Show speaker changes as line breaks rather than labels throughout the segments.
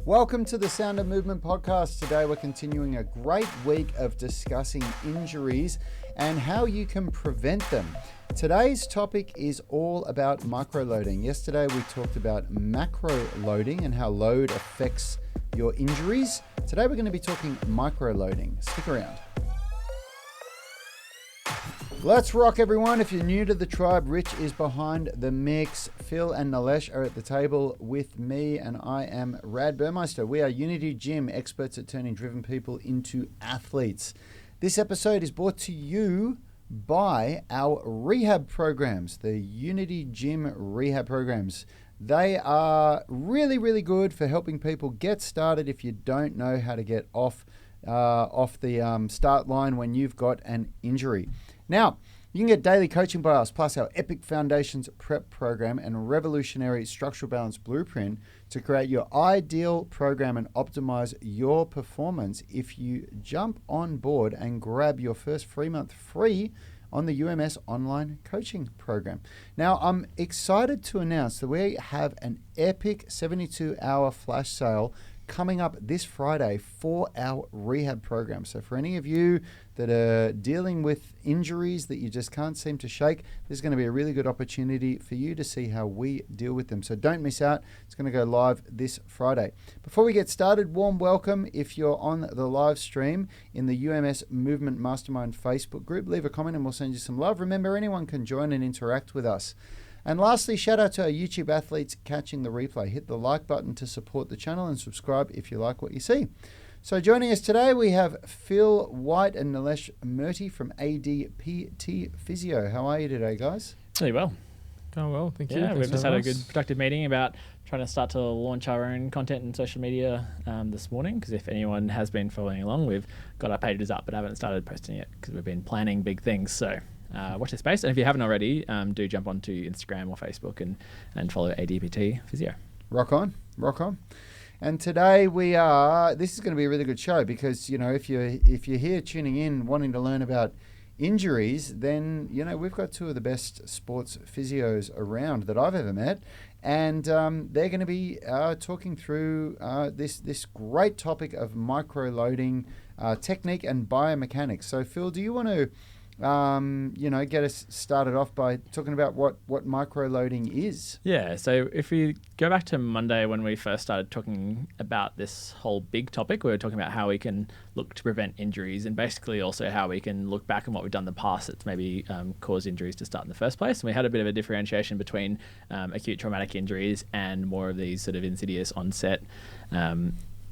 Welcome to the Sound of Movement podcast. Today we're continuing a great week of discussing injuries and how you can prevent them. Today's topic is all about microloading. Yesterday we talked about macro loading and how load affects your injuries. Today we're going to be talking microloading. Stick around. Let's rock, everyone. If you're new to the tribe, Rich is behind the mix. Phil and Nilesh are at the table with me, and I am Rad Burmeister. We are Unity Gym, experts at turning driven people into athletes. This episode is brought to you by our rehab programs, the Unity Gym rehab programs. They are really, really good for helping people get started if you don't know how to get off the start line when you've got an injury. Now, you can get daily coaching by us, plus our Epic Foundations Prep Program and revolutionary structural balance blueprint to create your ideal program and optimize your performance if you jump on board and grab your first free month free on the UMS online coaching program. Now, I'm excited to announce that we have an epic 72-hour flash sale coming up this Friday for our rehab program. So for any of you that are dealing with injuries that you just can't seem to shake, this is going to be a really good opportunity for you to see how we deal with them. So don't miss out. It's going to go live this Friday. Before we get started, warm welcome if you're on the live stream in the UMS Movement Mastermind Facebook group. Leave a comment and we'll send you some love. Remember, anyone can join and interact with us. And lastly, shout out to our YouTube athletes catching the replay. Hit the like button to support the channel and subscribe if you like what you see. So joining us today, we have Phil White and Nilesh Murty from ADPT Physio. How are you today, guys?
Really well.
Going well, thank you.
Yeah, we've just had a good productive meeting about trying to start to launch our own content and social media this morning, because if anyone has been following along, we've got our pages up but haven't started posting yet because we've been planning big things. So watch this space, and if you haven't already, do jump onto Instagram or Facebook and follow ADPT Physio.
Rock on, rock on. And today this is going to be a really good show because, you know, if you're here tuning in wanting to learn about injuries, then, you know, we've got two of the best sports physios around that I've ever met, and they're going to be talking through this great topic of micro-loading technique and biomechanics. So Phil, do you want to get us started off by talking about what micro-loading is?
Yeah, so if we go back to Monday when we first started talking about this whole big topic, we were talking about how we can look to prevent injuries and basically also how we can look back on what we've done in the past that's maybe caused injuries to start in the first place. And we had a bit of a differentiation between acute traumatic injuries and more of these sort of insidious onset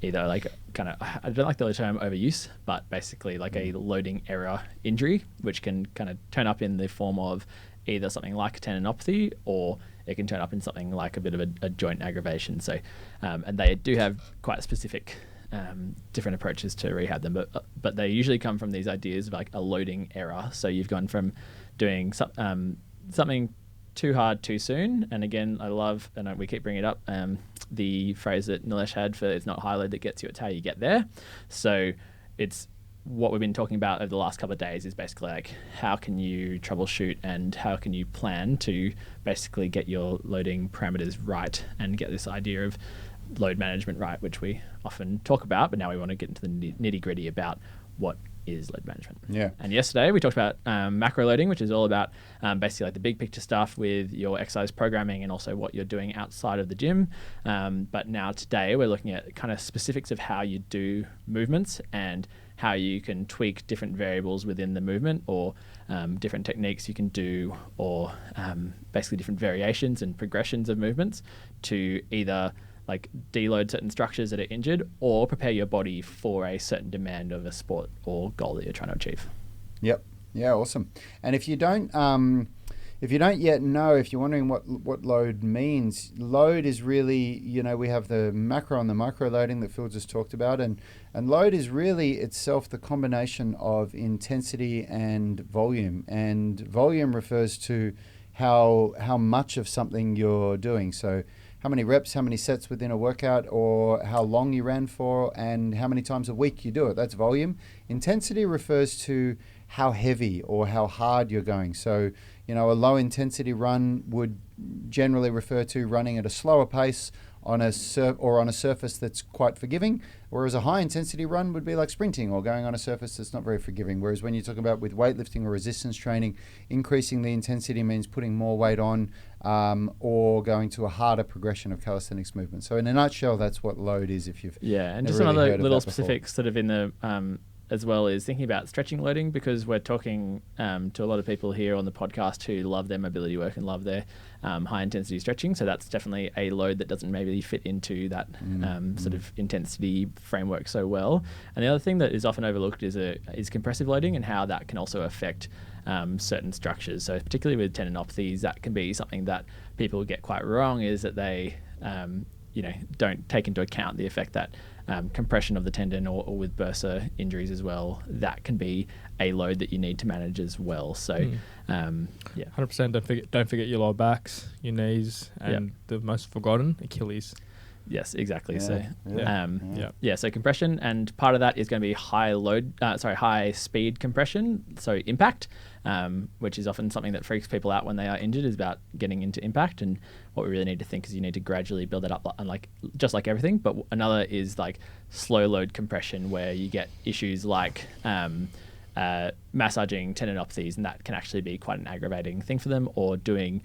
either like kind of, I don't like the term overuse, but basically like a loading error injury, which can kind of turn up in the form of either something like a tendinopathy, or it can turn up in something like a bit of a joint aggravation. So, and they do have quite specific different approaches to rehab them, but they usually come from these ideas of like a loading error. So you've gone from doing something too hard too soon, and again, I love, and we keep bringing it up, the phrase that Nilesh had for it's not high load that gets you, it's how you get there. So it's what we've been talking about over the last couple of days is basically like how can you troubleshoot and how can you plan to basically get your loading parameters right and get this idea of load management right, which we often talk about, but now we want to get into the nitty gritty about what is load management.
Yeah.
And yesterday we talked about macro loading, which is all about basically like the big picture stuff with your exercise programming and also what you're doing outside of the gym. But now today we're looking at kind of specifics of how you do movements and how you can tweak different variables within the movement, or different techniques you can do, or basically different variations and progressions of movements to either like deload certain structures that are injured or prepare your body for a certain demand of a sport or goal that you're trying to achieve.
Yep. Yeah, awesome. And if you don't yet know, if you're wondering what load means, load is really, you know, we have the macro and the micro loading that Phil just talked about, and load is really itself the combination of intensity and volume. And volume refers to how much of something you're doing. So how many reps, how many sets within a workout, or how long you ran for, and how many times a week you do it. That's volume. Intensity refers to how heavy or how hard you're going. So, you know, a low intensity run would generally refer to running at a slower pace on a surface that's quite forgiving, whereas a high intensity run would be like sprinting or going on a surface that's not very forgiving. Whereas when you talk about with weightlifting or resistance training, increasing the intensity means putting more weight on, or going to a harder progression of calisthenics movement. So in a nutshell, that's what load is. If you've
and just
really
another
heard of
little
that before.
specific sort of in the as well is thinking about stretching loading, because we're talking to a lot of people here on the podcast who love their mobility work and love their high intensity stretching. So that's definitely a load that doesn't maybe fit into that sort of intensity framework so well. And the other thing that is often overlooked is compressive loading and how that can also affect certain structures. So particularly with tendinopathies, that can be something that people get quite wrong, is that they don't take into account the effect that compression of the tendon or with bursa injuries as well, that can be a load that you need to manage as well. So
100%. Don't forget your lower backs, your knees, and the most forgotten, Achilles.
Yes, exactly.
Yeah.
So compression, and part of that is going to be high speed compression, so impact, which is often something that freaks people out when they are injured, is about getting into impact. And what we really need to think is you need to gradually build that up, just like everything. But another is like slow load compression, where you get issues like massaging tendinopathies, and that can actually be quite an aggravating thing for them, or doing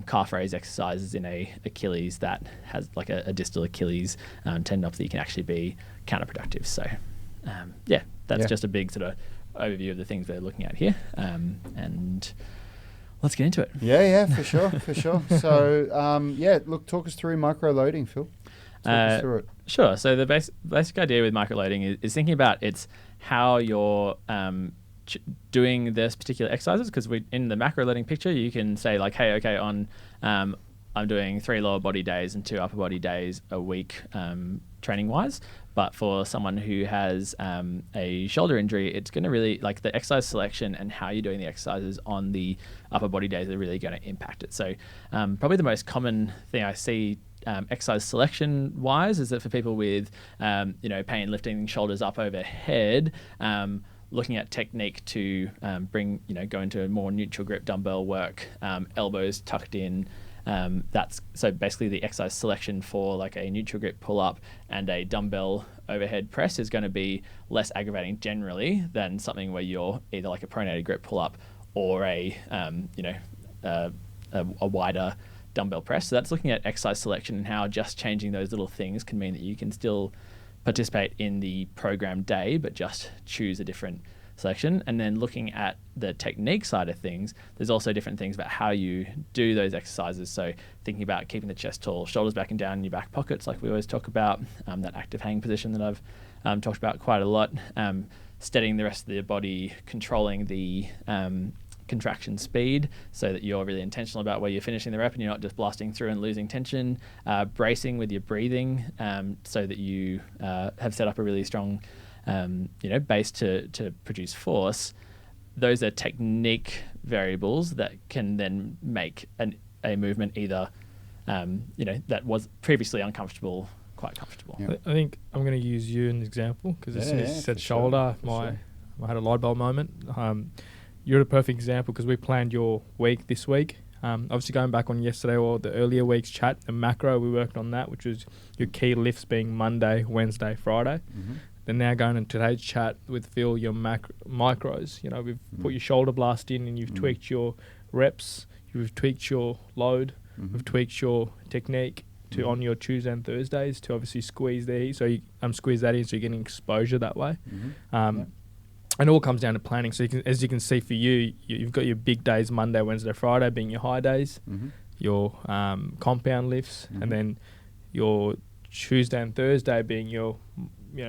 calf raise exercises in a Achilles that has like a distal Achilles tendinopathy can actually be counterproductive. So that's just a big sort of overview of the things we're looking at here, and let's get into it.
For sure. So look, talk us through micro loading, Phil. Talk us through it.
Sure. So the basic idea with micro loading is thinking about how you're doing this particular exercises, because in the macro loading picture you can say like, hey, okay, on I'm doing 3 lower body days and 2 upper body days a week training wise. But for someone who has a shoulder injury, it's going to really, like, the exercise selection and how you're doing the exercises on the upper body days are really going to impact it. So probably the most common thing I see exercise selection wise is that for people with pain lifting shoulders up overhead, looking at technique to go into a more neutral grip dumbbell work, elbows tucked in. That's so basically the exercise selection for like a neutral grip pull up and a dumbbell overhead press is going to be less aggravating generally than something where you're either like a pronated grip pull up or a wider dumbbell press. So that's looking at exercise selection and how just changing those little things can mean that you can still participate in the program day, but just choose a different selection. And then looking at the technique side of things, there's also different things about how you do those exercises. So thinking about keeping the chest tall, shoulders back and down in your back pockets, like we always talk about, that active hang position that I've talked about quite a lot, steadying the rest of the body, controlling the contraction speed so that you're really intentional about where you're finishing the rep and you're not just blasting through and losing tension, bracing with your breathing so that you have set up a really strong base to produce force. Those are technique variables that can then make a movement either that was previously uncomfortable quite comfortable.
Yeah. I think I'm going to use you as an example, because as soon as you said shoulder, I had a light bulb moment. You're the perfect example, because we planned your week this week. Obviously going back on yesterday or the earlier week's chat, the macro, we worked on that, which was your key lifts being Monday, Wednesday, Friday. Mm-hmm. Then now going into today's chat with Phil, your micros. We've put your shoulder blast in and you've tweaked your reps, you've tweaked your load, we've tweaked your technique to on your Tuesday and Thursdays to obviously squeeze the heat. So you squeeze that in so you're getting exposure that way. And it all comes down to planning. So as you can see for you, you've got your big days, Monday, Wednesday, Friday being your high days, your compound lifts, and then your Tuesday and Thursday being your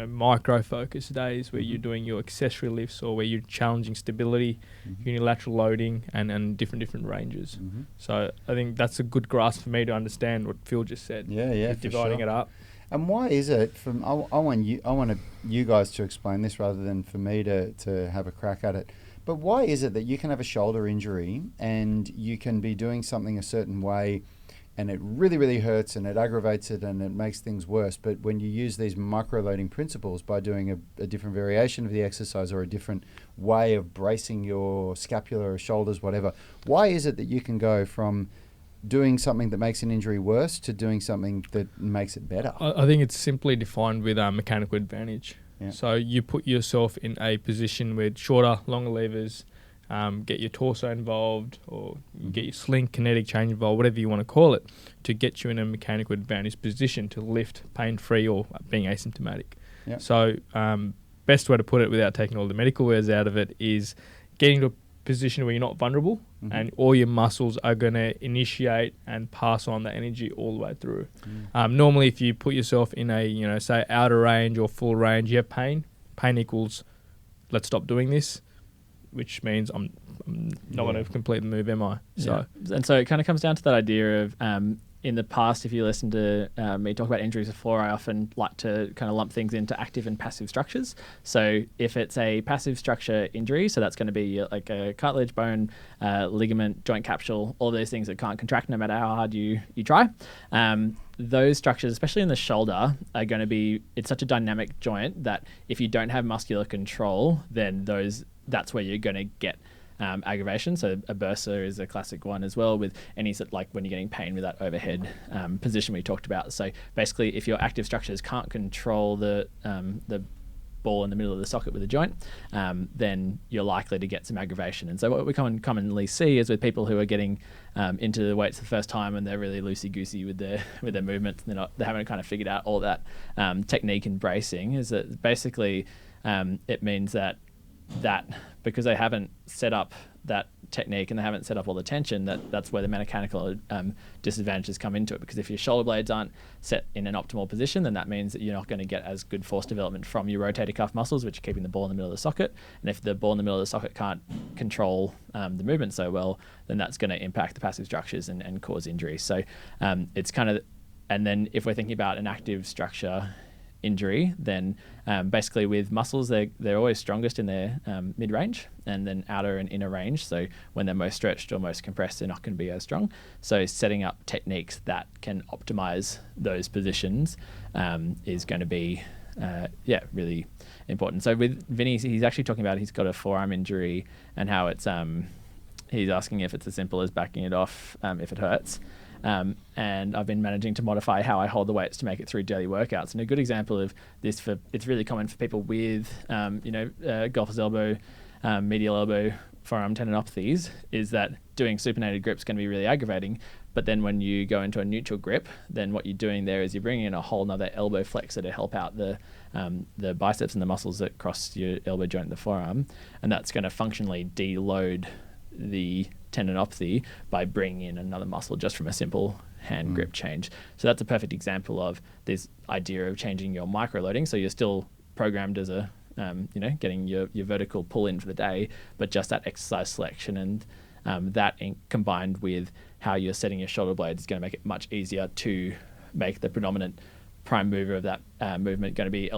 micro focus days where you're doing your accessory lifts or where you're challenging stability, unilateral loading, and different ranges. So I think that's a good grasp for me to understand what Phil just said. Dividing it up.
And why is it? I want you guys to explain this rather than for me to have a crack at it. But why is it that you can have a shoulder injury and you can be doing something a certain way, and it really, really hurts and it aggravates it and it makes things worse? But when you use these micro-loading principles by doing a different variation of the exercise or a different way of bracing your scapula or shoulders, whatever, why is it that you can go from doing something that makes an injury worse to doing something that makes it better?
I think it's simply defined with mechanical advantage.
Yeah.
So you put yourself in a position with shorter, longer levers, get your torso involved, or get your sling kinetic change involved, whatever you want to call it, to get you in a mechanical advantage position to lift pain-free or being asymptomatic.
Yeah.
So best way to put it without taking all the medical words out of it is getting to a position where you're not vulnerable and all your muscles are going to initiate and pass on that energy all the way through. Normally, if you put yourself in a, say outer range or full range, you have pain. Pain equals, let's stop doing this, which means I'm not going to complete the move, am I? So,
and so it kind of comes down to that idea of in the past, if you listen to me talk about injuries before, I often like to kind of lump things into active and passive structures. So if it's a passive structure injury, so that's going to be like a cartilage, bone, ligament, joint capsule, all those things that can't contract no matter how hard you try. Those structures, especially in the shoulder, are going to be, it's such a dynamic joint that if you don't have muscular control, then that's where you're going to get aggravation. So a bursa is a classic one as well, with any sort, like when you're getting pain with that overhead position we talked about. So basically, if your active structures can't control the ball in the middle of the socket with the joint, then you're likely to get some aggravation. And so what we commonly see is with people who are getting into the weights the first time and they're really loosey-goosey with their movements, and they haven't kind of figured out all that technique and bracing, is that basically it means that because they haven't set up that technique and they haven't set up all the tension, that's where the mechanical disadvantages come into it. Because if your shoulder blades aren't set in an optimal position, then that means that you're not going to get as good force development from your rotator cuff muscles, which are keeping the ball in the middle of the socket. And if the ball in the middle of the socket can't control the movement so well, then that's going to impact the passive structures and cause injury. So it's kind of, and then if we're thinking about an active structure injury, then basically with muscles, they're always strongest in their mid-range, and then outer and inner range. So when they're most stretched or most compressed, they're not going to be as strong. So setting up techniques that can optimize those positions is going to be really important. So with Vinny, he's actually talking about he's got a forearm injury and how it's he's asking if it's as simple as backing it off if it hurts. And I've been managing to modify how I hold the weights to make it through daily workouts. And a good example of this, it's really common for people with, golfer's elbow, medial elbow, forearm tendinopathies, is that doing supinated grip is going to be really aggravating. But then when you go into a neutral grip, then what you're doing there is you're bringing in a whole nother elbow flexor to help out the biceps and the muscles that cross your elbow joint and the forearm. And that's going to functionally deload the tendinopathy by bringing in another muscle just from a simple hand grip change. So that's a perfect example of this idea of changing your micro loading. So you're still programmed as a getting your vertical pull in for the day, but just that exercise selection and that combined with how you're setting your shoulder blades is going to make it much easier to make the predominant prime mover of that movement going to be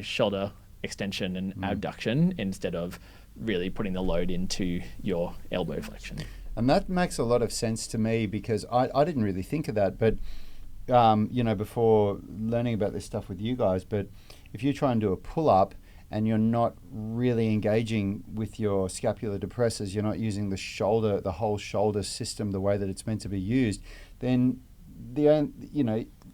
shoulder extension and abduction instead of really putting the load into your elbow flexion.
And that makes a lot of sense to me, because I didn't really think of that, but before learning about this stuff with you guys, but if you try and do a pull-up and you're not really engaging with your scapular depressors, you're not using the whole shoulder system the way that it's meant to be used, then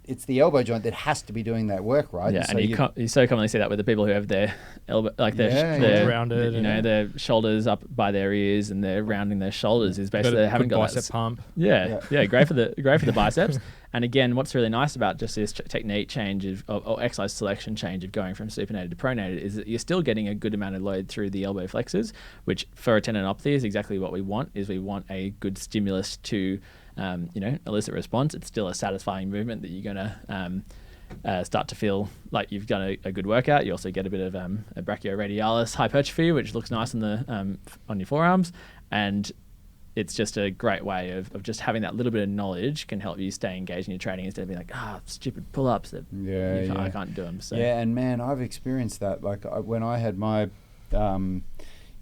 it's the elbow joint that has to be doing that work, right?
Yeah,
so
and you so commonly see that with the people who have their elbow, like their
rounded,
their shoulders up by their ears, and they're rounding their shoulders. Is basically they haven't got
bicep
that
pump.
Yeah, great for the biceps. And again, what's really nice about just this technique change or exercise selection change of going from supinated to pronated is that you're still getting a good amount of load through the elbow flexors, which for a tendinopathy is exactly what we want. Is we want a good stimulus to elicit response. It's still a satisfying movement that you're going to start to feel like you've done a good workout. You also get a bit of a brachioradialis hypertrophy, which looks nice on your forearms. And it's just a great way of just having that little bit of knowledge can help you stay engaged in your training instead of being like, stupid pull-ups that I can't do them. So.
Yeah, and man, I've experienced that. Like when I had my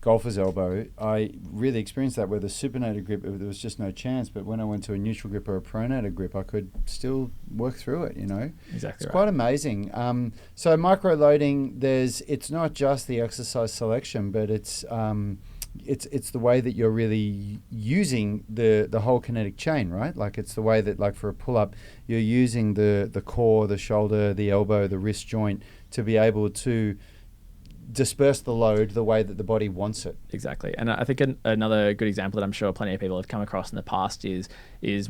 golfer's elbow, I really experienced that. With a supinated grip, there was just no chance. But when I went to a neutral grip or a pronated grip, I could still work through it.
Exactly.
It's quite amazing. So micro loading, it's not just the exercise selection, but it's it's the way that you're really using the whole kinetic chain, right? Like it's the way that, like for a pull-up, you're using the core, the shoulder, the elbow, the wrist joint to be able to disperse the load the way that the body wants it.
Exactly. And I think another good example that I'm sure plenty of people have come across in the past is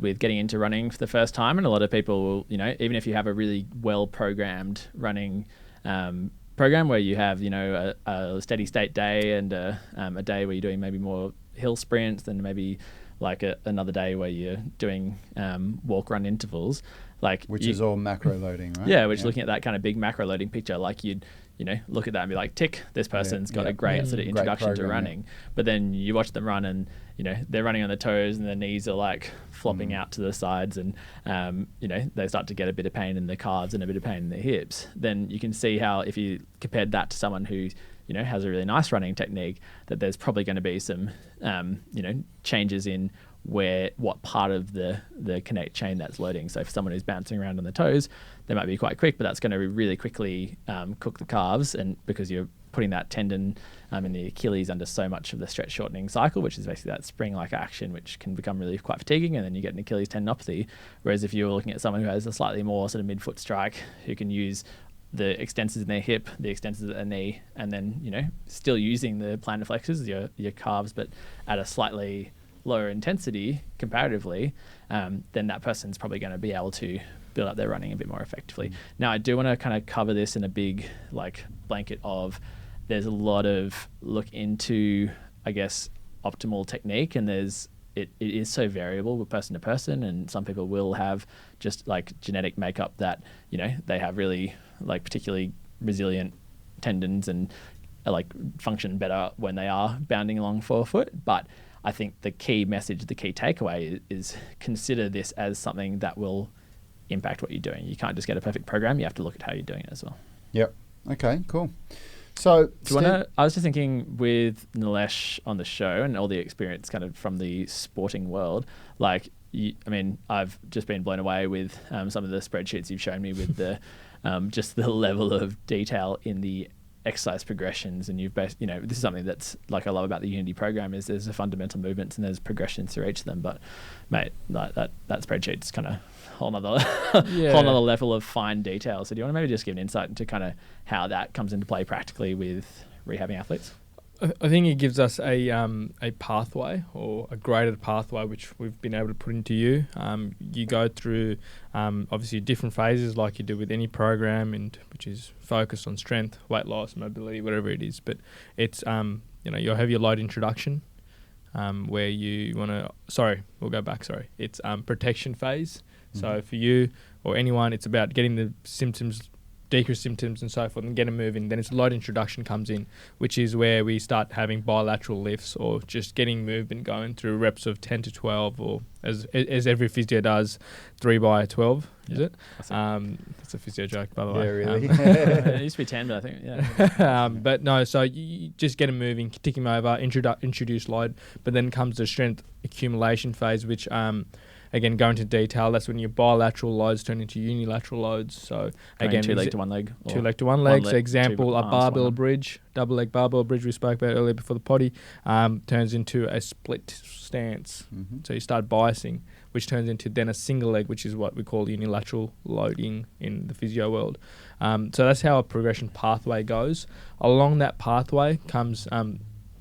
with getting into running for the first time. And a lot of people will, even if you have a really well-programmed running program where you have, a steady state day and a day where you're doing maybe more hill sprints, then maybe like another day where you're doing walk-run intervals.
Which is all macro loading, right?
Yeah, looking at that kind of big macro loading picture, like you'd look at that and be like, tick, this person's got a great sort of introduction to running. Yeah. But then you watch them run and, they're running on their toes and their knees are like flopping out to the sides and, they start to get a bit of pain in their calves and a bit of pain in their hips. Then you can see how if you compared that to someone who, has a really nice running technique, that there's probably going to be some, changes in what part of the kinetic chain that's loading. So for someone who's bouncing around on the toes, they might be quite quick, but that's going to really quickly cook the calves, and because you're putting that tendon in the Achilles under so much of the stretch shortening cycle, which is basically that spring-like action, which can become really quite fatiguing, and then you get an Achilles tendinopathy. Whereas if you're looking at someone who has a slightly more sort of mid-foot strike, who can use the extensors in their hip, the extensors at their knee, and then, still using the plantar flexors, your calves, but at a slightly lower intensity comparatively, then that person's probably going to be able to build up their running a bit more effectively. Now, I do want to kind of cover this in a big blanket of there's a lot of look into, I guess, optimal technique, and it is so variable with person to person, and some people will have just genetic makeup that, they have really particularly resilient tendons and function better when they are bounding along forefoot. But I think the key message, the key takeaway is consider this as something that will impact what you're doing. You can't just get a perfect program. You have to look at how you're doing it as well.
Yep. Okay, cool. So
I was just thinking with Nilesh on the show and all the experience kind of from the sporting world, I've just been blown away with some of the spreadsheets you've shown me with the just the level of detail in the exercise progressions, and this is something that's I love about the Unity program is there's the fundamental movements and there's progressions through each of them. But mate, that spreadsheet's kind of whole nother level of fine detail. So do you want to maybe just give an insight into kind of how that comes into play practically with rehabbing athletes?
I think it gives us a pathway, or a graded pathway, which we've been able to put into you. You go through obviously different phases like you do with any program, and which is focused on strength, weight loss, mobility, whatever it is. But it's you'll have your load introduction, where you want to. We'll go back. It's protection phase. Mm-hmm. So for you or anyone, it's about getting the symptoms, decrease symptoms and so forth, and get them moving. Then it's load introduction comes in, which is where we start having bilateral lifts, or just getting movement going through reps of 10 to 12, or as every physio does, 3 by 12. Is it? That's a physio joke, by the way.
Yeah, really.
It used to be 10, but I think, yeah.
But no, so you just get them moving, tick them over, introduce load, but then comes the strength accumulation phase, which again, go into detail. That's when your bilateral loads turn into unilateral loads. So again,
2 leg to 1 leg.
2 leg to 1 leg. So example, a barbell bridge, double leg barbell bridge we spoke about earlier before the potty, turns into a split stance. Mm-hmm. So you start biasing, which turns into then a single leg, which is what we call unilateral loading in the physio world. So that's how a progression pathway goes. Along that pathway comes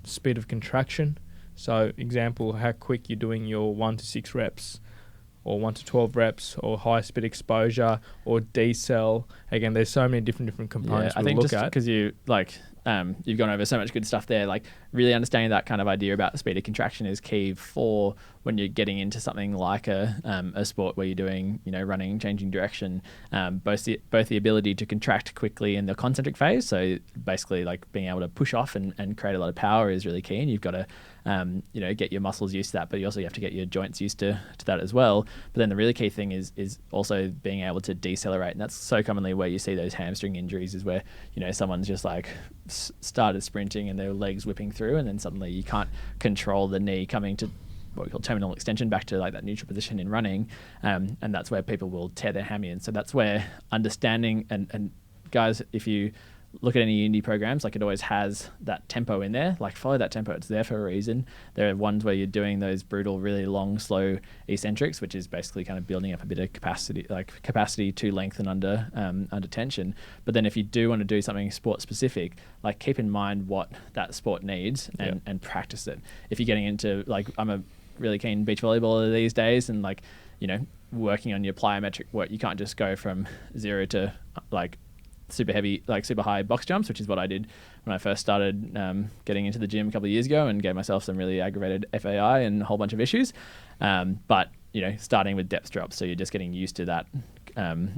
speed of contraction. So example, how quick you're doing your 1 to 6 reps, or 1 to 12 reps, or high speed exposure, or decel. Again, there's so many different components
I think
look
just because you've gone over so much good stuff there, really understanding that kind of idea about the speed of contraction is key for when you're getting into something like a sport where you're doing, running, changing direction, both the ability to contract quickly in the concentric phase. So basically being able to push off and create a lot of power is really key, and you've got to get your muscles used to that, but you also have to get your joints used to that as well. But then the really key thing is also being able to decelerate, and that's so commonly where you see those hamstring injuries, is where someone's just started sprinting and their legs whipping through, and then suddenly you can't control the knee coming to what we call terminal extension back to that neutral position in running, and that's where people will tear their hammy. And so that's where understanding and guys, if you look at any indie programs, like it always has that tempo in there. Like follow that tempo; it's there for a reason. There are ones where you're doing those brutal, really long, slow eccentrics, which is basically kind of building up a bit of capacity to lengthen under tension. But then if you do want to do something sport specific, like keep in mind what that sport needs and practice it. If you're getting into, like, I'm a really keen beach volleyballer these days, and like, you know, working on your plyometric work, you can't just go from 0 to like super heavy, like super high box jumps, which is what I did when I first started getting into the gym a couple of years ago, and gave myself some really aggravated FAI and a whole bunch of issues. But, you know, starting with depth drops, so you're just getting used to that,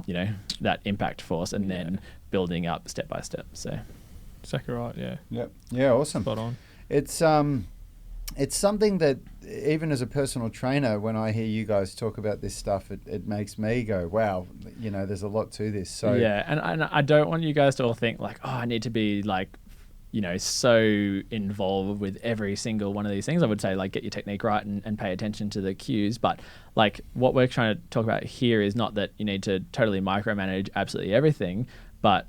you know, that impact force, and then building up step by step. So
exactly right.
Yeah, awesome.
Spot on.
It's something that even as a personal trainer, when I hear you guys talk about this stuff, it makes me go, wow, you know, there's a lot to this. So
yeah, and I don't want you guys to all think like, oh, I need to be like, you know, so involved with every single one of these things. I would say, like, get your technique right and pay attention to the cues. But like, what we're trying to talk about here is not that you need to totally micromanage absolutely everything, but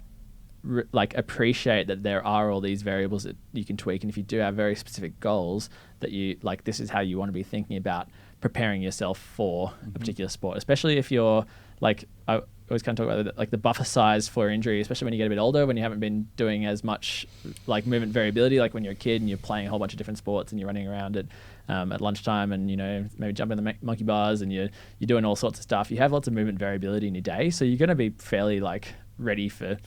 like appreciate that there are all these variables that you can tweak, and if you do have very specific goals, that you like, this is how you want to be thinking about preparing yourself for a particular sport, especially if you're like, I always kind of talk about like the buffer size for injury, especially when you get a bit older, when you haven't been doing as much like movement variability, like when you're a kid and you're playing a whole bunch of different sports and you're running around at lunchtime and, you know, maybe jumping the monkey bars and you're doing all sorts of stuff. You have lots of movement variability in your day, so you're going to be fairly like ready for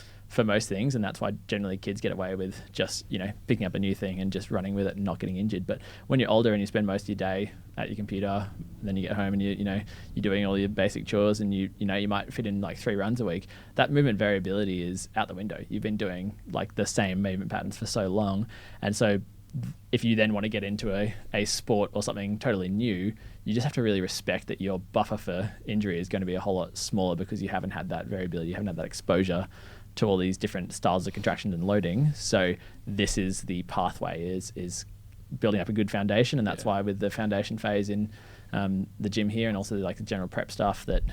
most things, and that's why generally kids get away with just, you know, picking up a new thing and just running with it and not getting injured. But when you're older and you spend most of your day at your computer, and then you get home and you're doing all your basic chores, and you might fit in like 3 runs a week, that movement variability is out the window. You've been doing like the same movement patterns for so long, and so if you then want to get into a sport or something totally new, you just have to really respect that your buffer for injury is going to be a whole lot smaller, because you haven't had that variability, you haven't had that exposure to all these different styles of contraction and loading. So this is the pathway, is building up a good foundation, and that's why with the foundation phase in the gym here, and also like the general prep stuff that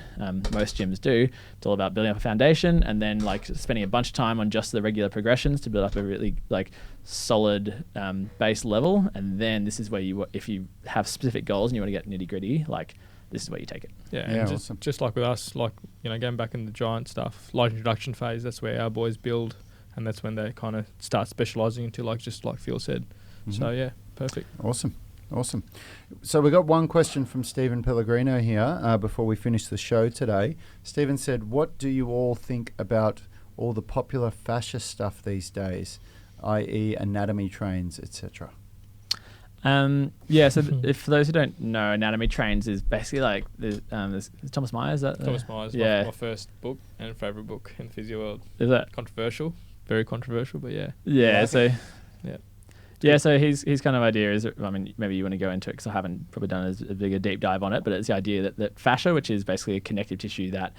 most gyms do, it's all about building up a foundation and then like spending a bunch of time on just the regular progressions to build up a really like solid base level. And then this is where if you have specific goals and you want to get nitty gritty, like this is where you take it.
Yeah, awesome. Just like with us, like, you know, going back in the giant stuff, light introduction phase, that's where our boys build, and that's when they kind of start specialising into, like, just like Phil said. So yeah, perfect.
Awesome. So we got one question from Stephen Pellegrino here before we finish the show today. Stephen said, what do you all think about all the popular fascia stuff these days, i.e. anatomy trains, etc.?
So if for those who don't know, anatomy trains is basically like there's Thomas Myers.
Thomas Myers, my first book and favourite book in the physio world.
Is that
controversial? Very controversial, but yeah.
Yeah.
Like
so yeah. So his kind of idea is, I mean, maybe you want to go into it because I haven't probably done a bigger deep dive on it, but it's the idea that fascia, which is basically a connective tissue that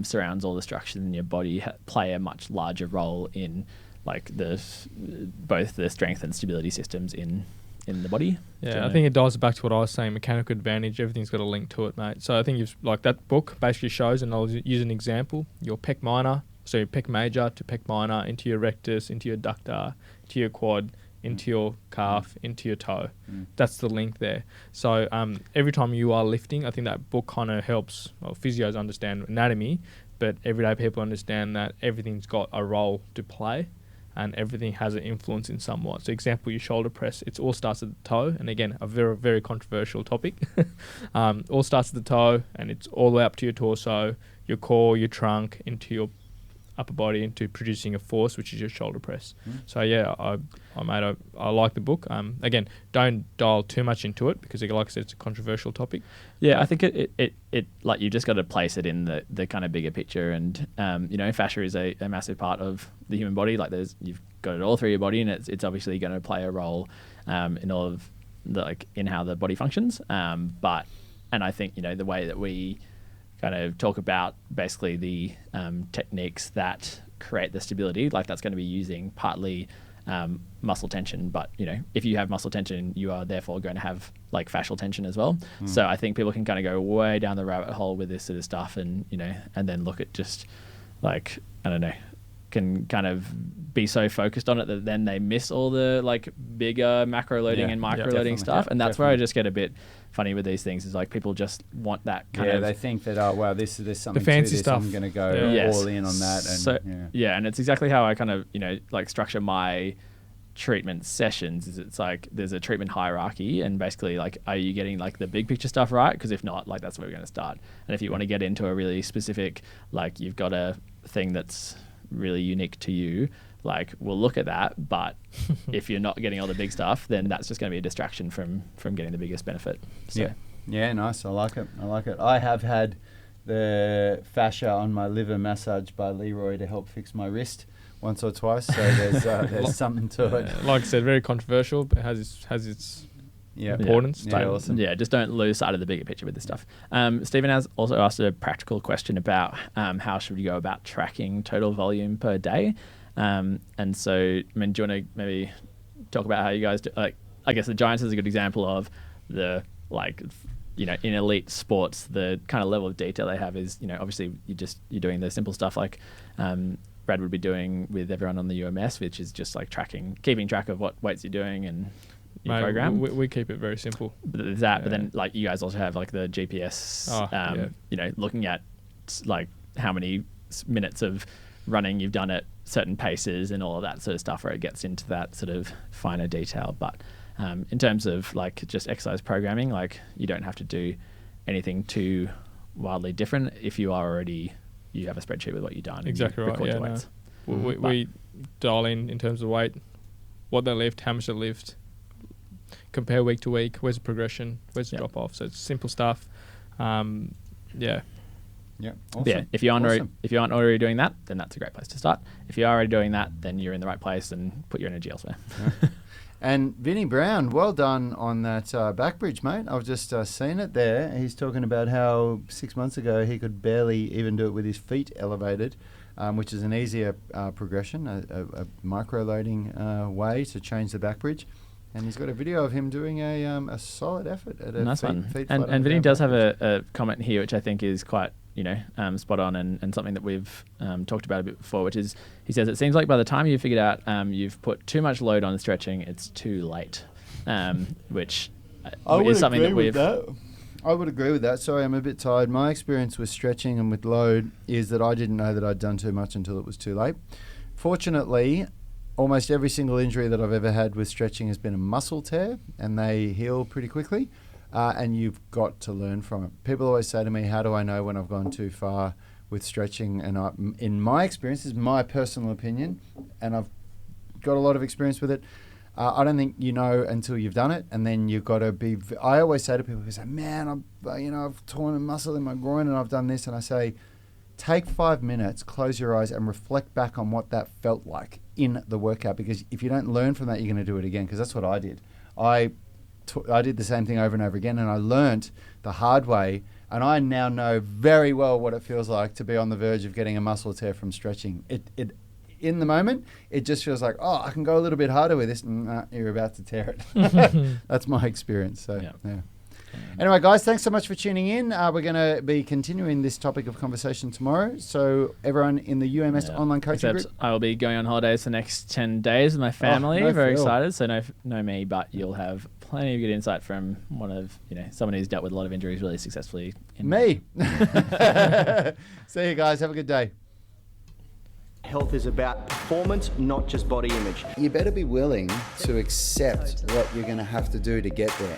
surrounds all the structures in your body, play a much larger role in like both the strength and stability systems in the body.
Yeah, I think it dives back to what I was saying, mechanical advantage, everything's got a link to it, mate. So I think you've, like, that book basically shows, and I'll use an example, your pec minor, so your pec major to pec minor, into your rectus, into your adductor, into your quad, into your calf, into your toe. That's the link there. So every time you are lifting, I think that book kind of helps, physios understand anatomy, but everyday people understand that everything's got a role to play, and everything has an influence in somewhat. So example, your shoulder press, it all starts at the toe, and again, a very, very controversial topic. All starts at the toe, and it's all the way up to your torso, your core, your trunk, into your upper body, into producing a force, which is your shoulder press. So yeah, I like the book. Again, don't dial too much into it, because like I said, it's a controversial topic.
Yeah, I think it like, you just got to place it in the kind of bigger picture, and fascia is a massive part of the human body. Like you've got it all through your body, and it's obviously going to play a role in all of in how the body functions. And I think the way that we kind of talk about basically the techniques that create the stability, like that's going to be using partly muscle tension, but if you have muscle tension, you are therefore going to have like fascial tension as well. So I think people can kind of go way down the rabbit hole with this sort of stuff, and and then look at just like, I don't know, can kind of be so focused on it that then they miss all the like bigger macro loading and micro loading stuff. And that's where I just get a bit funny with these things, is like people just want that kind of...
they think that, oh, wow, there's something
the fancy
to this,
stuff.
I'm going to go all in on that. And,
so, and it's exactly how I kind of, like structure my treatment sessions. Is it's like there's a treatment hierarchy, and basically like, are you getting like the big picture stuff right? Because if not, like that's where we're going to start. And if you want to get into a really specific, like you've got a thing that's really unique to you, like we'll look at that. But if you're not getting all the big stuff, then that's just going to be a distraction from getting the biggest benefit. So.
Yeah, nice. I like it. I have had the fascia on my liver massaged by Leroy to help fix my wrist once or twice. So there's something to it.
Like I said, very controversial, but has its importance.
Yeah, awesome.
Yeah, just don't lose sight of the bigger picture with this stuff. Stephen has also asked a practical question about how should we go about tracking total volume per day. And so, I mean, do you want to maybe talk about how you guys do? Like, I guess the Giants is a good example of the like, in elite sports, the kind of level of detail they have is, obviously you're doing the simple stuff like Brad would be doing with everyone on the UMS, which is just like keeping track of what weights you're doing and your program.
We keep it very simple.
But there's that, but then like you guys also have like the GPS, looking at like how many minutes of running you've done at certain paces and all of that sort of stuff, where it gets into that sort of finer detail. But in terms of like just exercise programming, like you don't have to do anything too wildly different if you have a spreadsheet with what you've done.
Exactly right. Yeah, weights. We dial in terms of weight, what they lift, how much they lift, compare week to week, where's the progression, where's the drop off. So it's simple stuff.
Awesome.
If you aren't already doing that, then that's a great place to start. If you are already doing that, then you're in the right place, and put your energy elsewhere.
And Vinny Brown, well done on that back bridge, mate. I've just seen it there. He's talking about how 6 months ago he could barely even do it with his feet elevated, which is an easier progression, a micro-loading way to change the back bridge. And he's got a video of him doing a solid effort at a
nice
feet
and Vinny does have a comment here, which I think is quite spot on and something that we've talked about a bit before, which is, he says, it seems like by the time you've figured out you've put too much load on stretching, it's too late, which is something that we've...
I would agree with that. Sorry, I'm a bit tired. My experience with stretching and with load is that I didn't know that I'd done too much until it was too late. Fortunately, almost every single injury that I've ever had with stretching has been a muscle tear, and they heal pretty quickly. And you've got to learn from it. People always say to me, how do I know when I've gone too far with stretching? And in my experience, this is my personal opinion, and I've got a lot of experience with it. I don't think you know until you've done it, and then you've got to be... I always say to people who say, man, I've torn a muscle in my groin and I've done this, and I say, take 5 minutes, close your eyes, and reflect back on what that felt like in the workout, because if you don't learn from that, you're going to do it again, because that's what I did. I did the same thing over and over again, and I learnt the hard way, and I now know very well what it feels like to be on the verge of getting a muscle tear from stretching. It in the moment, it just feels like, oh, I can go a little bit harder with this. You're about to tear it. That's my experience. So, yeah. Anyway, guys, thanks so much for tuning in. We're going to be continuing this topic of conversation tomorrow. So everyone in the UMS online coaching group.
I will be going on holidays the next 10 days with my family. Very excited. So no me, but you'll have plenty of good insight from someone who's dealt with a lot of injuries really successfully.
Me. See you guys. Have a good day.
Health is about performance, not just body image.
You better be willing to accept what you're going to have to do to get there.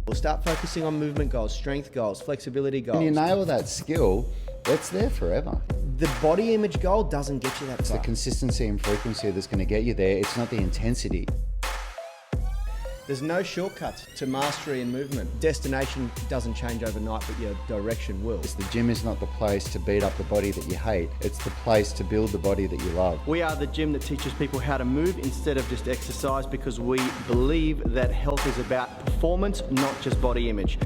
We'll start focusing on movement goals, strength goals, flexibility goals.
When you nail that skill, it's there forever.
The body image goal doesn't get you that far.
It's the consistency and frequency that's going to get you there. It's not the intensity.
There's no shortcuts to mastery and movement. Destination doesn't change overnight, but your direction will.
The gym is not the place to beat up the body that you hate. It's the place to build the body that you love.
We are the gym that teaches people how to move instead of just exercise, because we believe that health is about performance, not just body image.